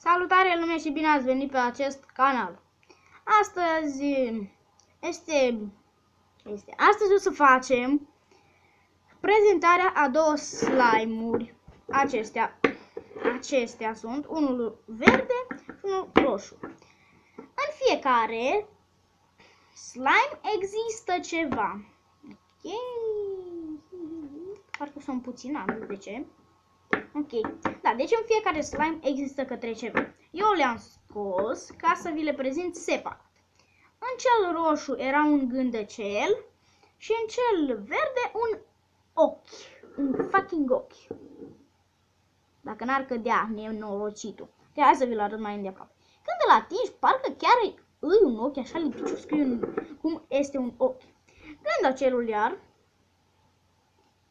Salutare lume și bine ați venit pe acest canal. Astăzi o să facem prezentarea a două slime-uri. Acestea sunt unul verde și unul roșu. În fiecare slime există ceva. Ok. Parcă sunt puțin, nu de ce. Ok, da, deci în fiecare slime există către ceva. Eu le-am scos ca să vi le prezint separat. În cel roșu era un gândăcel și în cel verde un ochi. Un fucking ochi. Dacă n-ar cădea nenorocitul. Că hai să vi-l arăt mai îndeaproape. Când îl atingi, parcă chiar îi un ochi așa lipicios, cum este un ochi. Gândacelul iar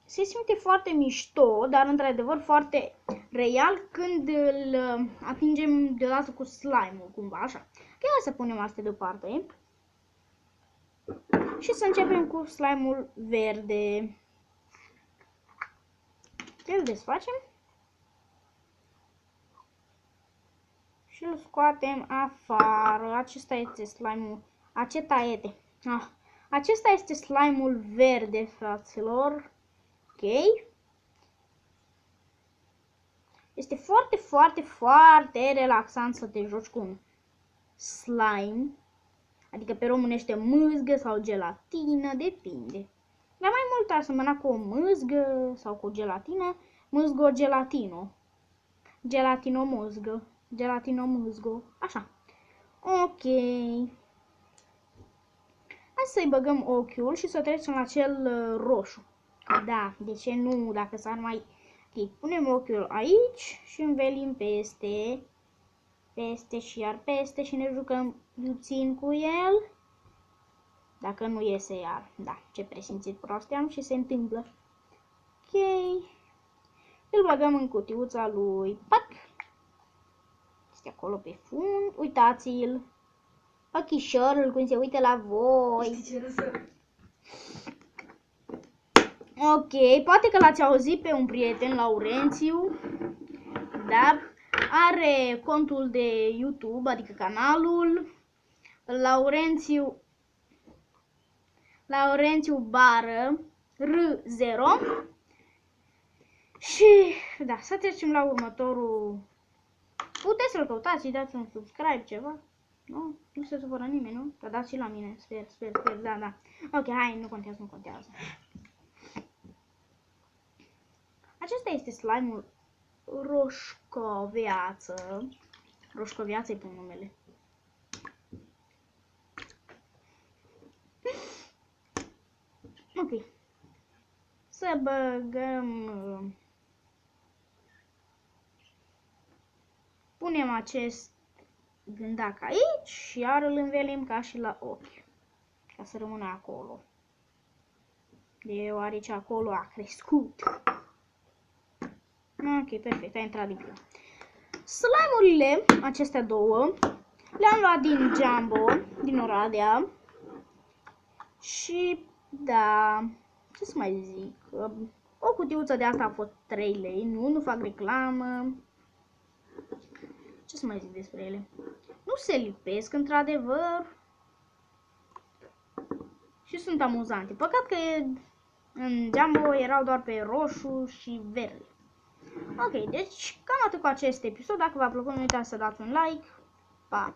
se simte foarte mișto, dar într-adevăr foarte real când îl atingem deodată cu slime-ul, cumva așa. Hai să punem astea deoparte și să începem cu slime-ul verde. Îl desfacem și îl scoatem afară. Acesta este slime-ul. Acesta este slime-ul verde, fraților. Ok. Este foarte, foarte, foarte relaxant să te joci cu un slime. Adică pe românește mâzgă sau gelatină, depinde. Dar mai mult asemăna cu o mâzgă sau cu gelatină, mâzgo-gelatino. Gelatino-mâzgă, gelatino-mâzgo, așa. Ok. Hai să-i băgăm ochiul și să trecem la cel roșu. Da, de ce nu, dacă s-ar mai... Ok, punem ochiul aici și învelim peste și iar peste și ne jucăm puțin cu el. Dacă nu iese iar, da, ce presimțit prost am și se întâmplă. Ok, îl băgăm în cutiuța lui, pac, este acolo pe fund, uitați-l, ochișorul cum se uită la voi. Ok, poate că l-ați auzit pe un prieten, Laurențiu, da? Are contul de YouTube, adică canalul Laurențiu bară R0. Și da, să trecem la următorul. Puteți să-l căutați și dați un subscribe, ceva. Nu se supără nimeni, nu? Dar dați și la mine, sper, da. Ok, hai, nu contează. Acesta este slime-ul roșcoviață. Roșcoviață-i pun numele. Ok. Să băgăm... Punem acest gândac aici și iar îl învelim ca și la ochi. Ca să rămână acolo. Deoarece acolo a crescut. Ok, perfect, a intrat din prima. Slime-urile, acestea două, le-am luat din Jumbo, din Oradea. Și, da, ce să mai zic, o cutiuță de asta a fost 3 lei, nu fac reclamă. Ce să mai zic despre ele? Nu se lipesc, într-adevăr. Și sunt amuzante. Păcat că în Jumbo erau doar pe roșu și verde. Ok, deci cam atât cu acest episod. Dacă v-a plăcut, nu uitați să dați un like. Pa!